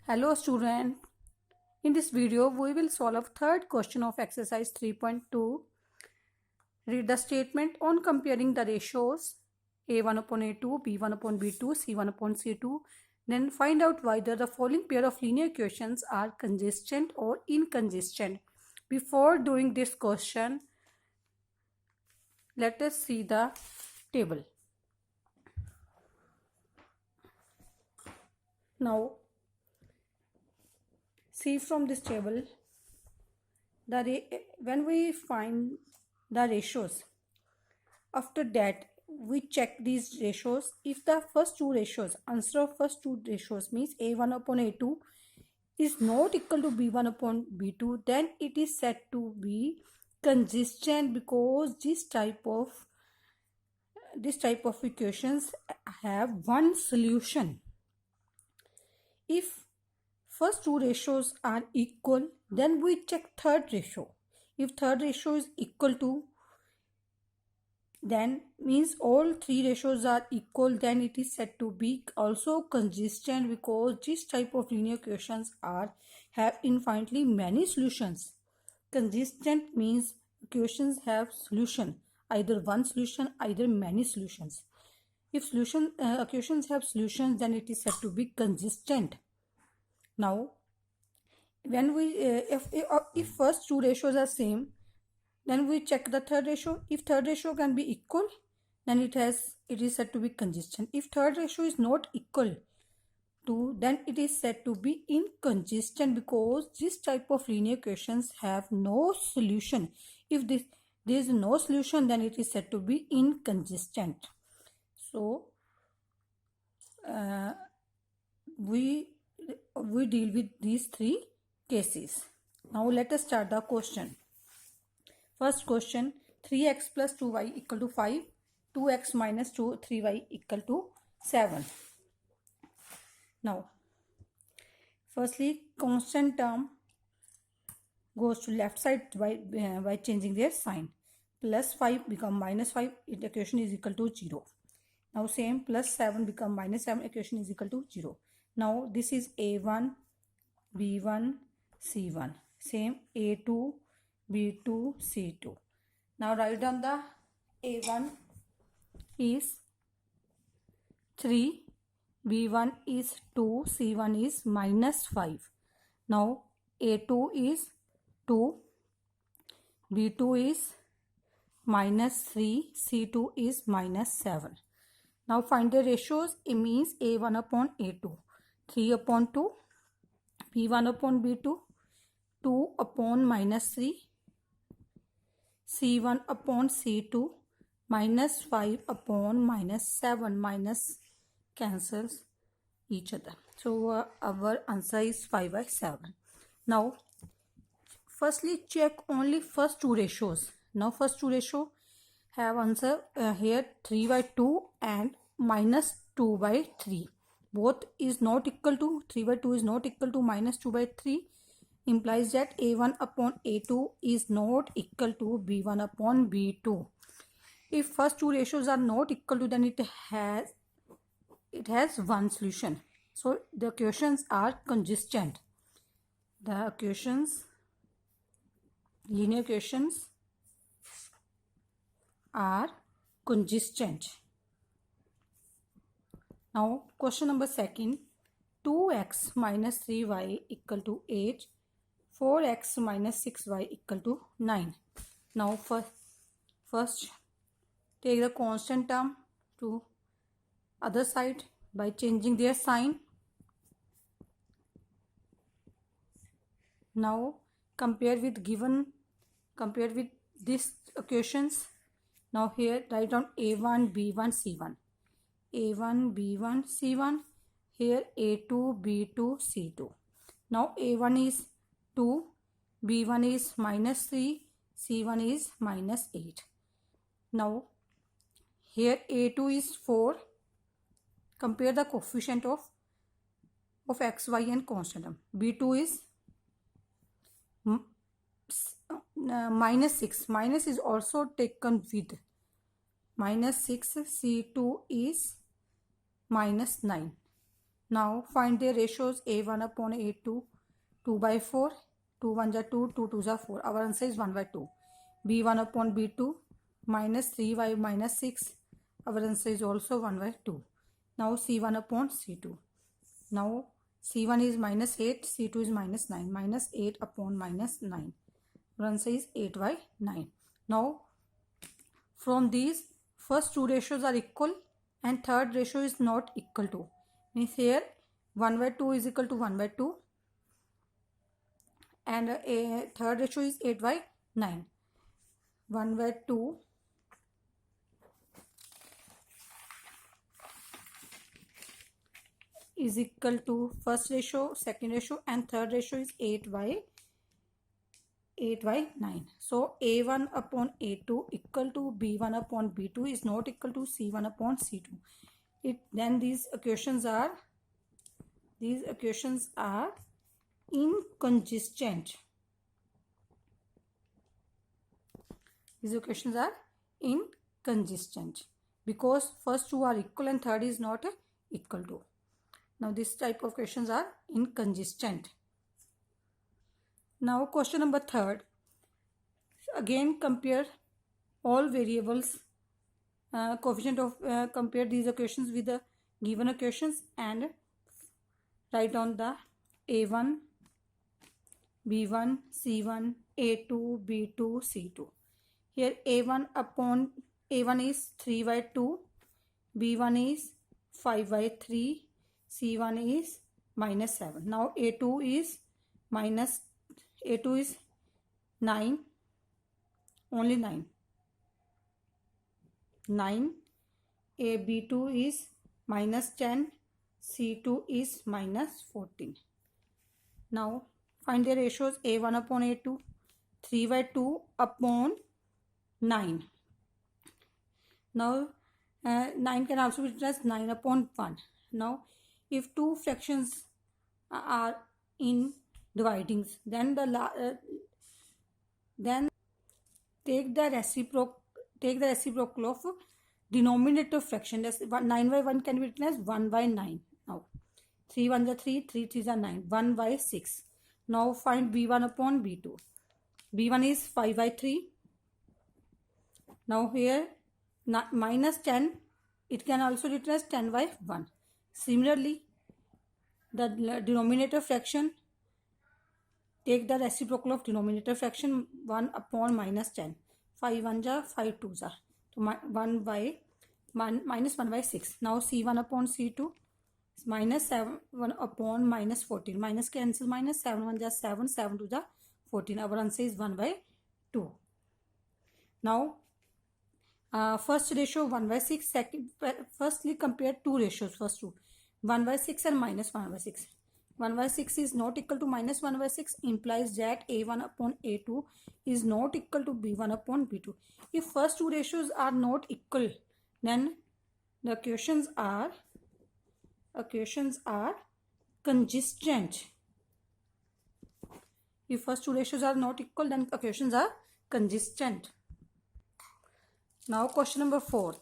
Hello student, in this video we will solve third question of exercise 3.2. Read the statement on comparing the ratios a1 upon a2, b1 upon b2, c1 upon c2. Then find out whether the following pair of linear equations are consistent or inconsistent. Before doing this question, let us see the table. Now see from this table, when we find the ratios, after that we check these ratios. If the first two ratios, answer of first two ratios means a1 upon a2 is not equal to b1 upon b2, then it is said to be consistent, because this type of equations have one solution. If first two ratios are equal, then we check third ratio. If third ratio is equal to, then means all three ratios are equal, then it is said to be also consistent, because this type of linear equations have infinitely many solutions. Consistent means equations have solution, either one solution, either many solutions. If equations have solutions, then it is said to be consistent. Now when we if first two ratios are same, then we check the third ratio. If third ratio can be equal, then it is said to be consistent. If third ratio is not equal to, then it is said to be inconsistent, because this type of linear equations have no solution. If there is no solution, then it is said to be inconsistent. So we deal with these three cases. Now let us start the question. First question, 3x plus 2y equal to 5, 2x minus 3y equal to 7. Now, firstly, constant term goes to left side by changing their sign. Plus 5 become minus 5, equation is equal to 0. Now same, plus 7 become minus 7, equation is equal to 0. Now this is a1, b1, c1. Same, a2, b2, c2. Now write down the a1 is 3, b1 is 2, c1 is minus 5. Now a2 is 2, b2 is minus 3, c2 is minus 7. Now find the ratios. It means a1 upon a2, 3 upon 2, b1 upon b2, 2 upon minus 3, c1 upon c2, minus 5 upon minus 7. Minus cancels each other. So our answer is 5 by 7. Now firstly check only first two ratios. Now first two ratio have answer here 3 by 2 and minus 2 by 3. Both is not equal to, 3 by 2 is not equal to minus 2 by 3, implies that a1 upon a2 is not equal to b1 upon b2. If first two ratios are not equal to, then it has one solution. So the equations are consistent. The linear equations are consistent. Now question number second, 2x minus 3y equal to 8, 4x minus 6y equal to 9. Now first take the constant term to other side by changing their sign. Now compare with these equations. Now here write down a1, b1, c1. a1, b1, c1. Here a2, b2, c2. Now a1 is 2, b1 is minus 3, c1 is minus 8. Now here a2 is 4. Compare the coefficient of x, y and constant term. b2 is minus 6. Minus is also taken with minus 6. c2 is minus 9. Now find their ratios a1 upon a2, 2 by 4, 2 1s are 2, 2 2s are 4. Our answer is 1 by 2. b1 upon b2 minus 3 by minus 6. Our answer is also 1 by 2. Now c1 upon c2. Now c1 is minus 8, c2 is minus 9. Minus 8 upon minus 9. Our answer is 8 by 9. Now from these first two ratios are equal and third ratio is not equal to. Means here 1 by 2 is equal to 1 by 2 and a third ratio is 8 by 9. 1 by 2 is equal to first ratio, second ratio and third ratio is 8 by 9. So a1 upon a2 equal to b1 upon b2 is not equal to c1 upon c2. Then these equations are inconsistent. These equations are inconsistent because first two are equal and third is not equal to. Now this type of questions are inconsistent. Now question number third. Again compare all variables, coefficient of compare these equations with the given equations and write down the a1, b1, c1, a2, b2, c2. Here a1 upon a1 is 3 by 2, b1 is 5 by 3, c1 is minus 7. Now a2 is 9, only 9. b2 is minus 10, c2 is minus 14. Now find the ratios a1 upon a2, 3 by 2 upon 9. Now 9 can also be written as 9 upon 1. Now if two fractions are in dividings, then then take the reciprocal of denominator fraction. 9 by 1 can be written as 1 by 9. Now 3 1s are 3, 3 3s are 9, 1 by 6. Now find b1 upon b2. b1 is 5 by 3. Now here minus 10, it can also be written as 10 by 1. Similarly, the denominator fraction, take the reciprocal of denominator fraction 1 upon minus 10. 5 1s are 5 2s are. So minus 1 by 6. Now c1 upon c2 is minus 7 upon minus 14. Minus cancel minus, 7 1s are 7, 7 2s are 14. Our answer is 1 by 2. Now first ratio 1 by 6. Firstly compare two ratios. First two 1 by 6 and minus 1 by 6. 1 by 6 is not equal to minus 1 by 6 implies that a1 upon a2 is not equal to b1 upon b2. If first two ratios are not equal, then the equations are consistent. If first two ratios are not equal, then equations are consistent. Now question number 4.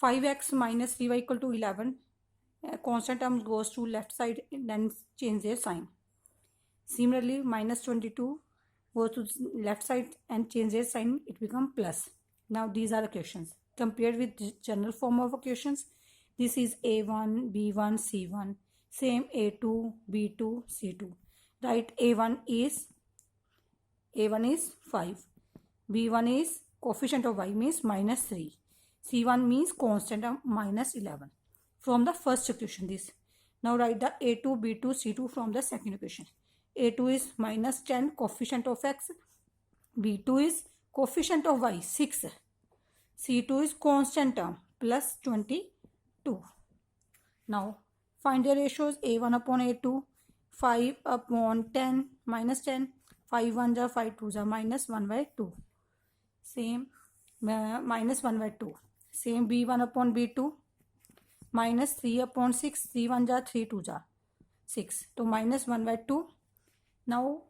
5x minus 3y equal to 11. Constant term goes to left side, then change their sign. Similarly, minus 22 goes to left side and change their sign, it becomes plus. Now these are equations. Compared with general form of equations, this is a1, b1, c1. Same a2, b2, c2. Write a1 is 5. b1 is coefficient of y means minus 3. c1 means constant of minus 11. From the first equation this. Now write the a2, b2, c2 from the second equation. a2 is minus 10 coefficient of x. b2 is coefficient of y 6. c2 is constant term plus 22. Now find the ratios a1 upon a2. 5 upon 10 minus 10. 5 1s are 5 2s are minus 1 by 2. Same minus 1 by 2. Same b1 upon b2. Minus 3 upon 6. 3 1s are 3 2s are 6. So minus 1 by 2. Now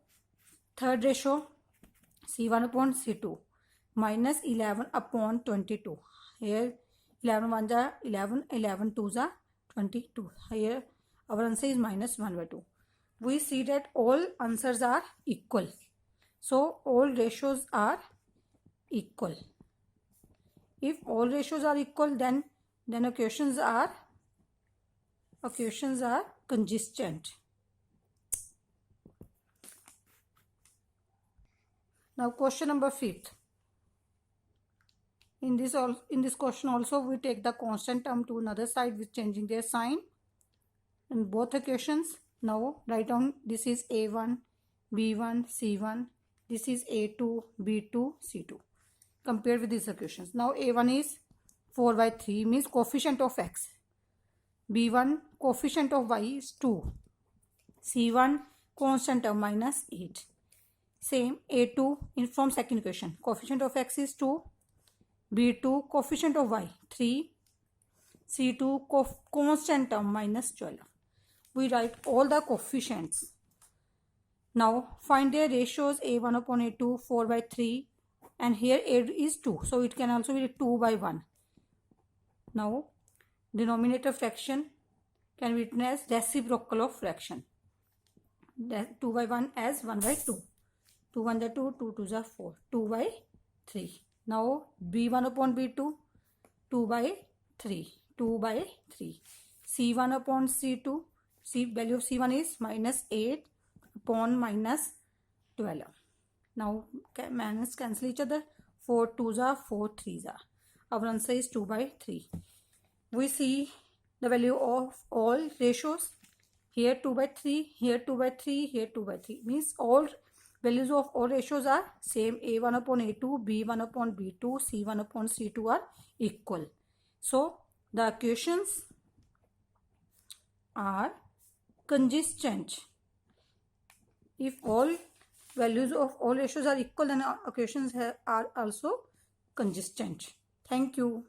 third ratio c1 upon c2. Minus 11 upon 22. Here 11 1s are 11, 11 2s are 22. Here our answer is minus 1 by 2. We see that all answers are equal. So all ratios are equal. If all ratios are equal, then equations are consistent. Now question number 5th. In this question also we take the constant term to another side with changing their sign in both equations. Now write down, this is a1, b1, c1, this is a2, b2, c2. Compare with these equations. Now a1 is 4 by 3, means coefficient of x. b1 coefficient of y is 2. c1 constant term minus 8. Same a2 in from second equation, coefficient of x is 2. b2 coefficient of y 3. c2 constant term minus 12. We write all the coefficients. Now find their ratios. a1 upon a2 4 by 3, and here a is 2, so it can also be 2 by 1. Now denominator fraction can be written as reciprocal of fraction. 2 by 1 as 1 by 2. 2 1 are 2, 2 2 are 4, 2 by 3. Now b1 upon b2 2 by 3, 2 by 3. c1 upon c2, value of c1 is minus 8 upon minus 12. Now minus cancel each other, 4 2s are 4 3s are. Our answer is 2 by 3. We see the value of all ratios. Here 2 by 3, here 2 by 3, here 2 by 3. Means all values of all ratios are same. a1 upon a2, b1 upon b2, c1 upon c2 are equal. So the equations are consistent. If all values of all ratios are equal, then equations are also consistent. Thank you.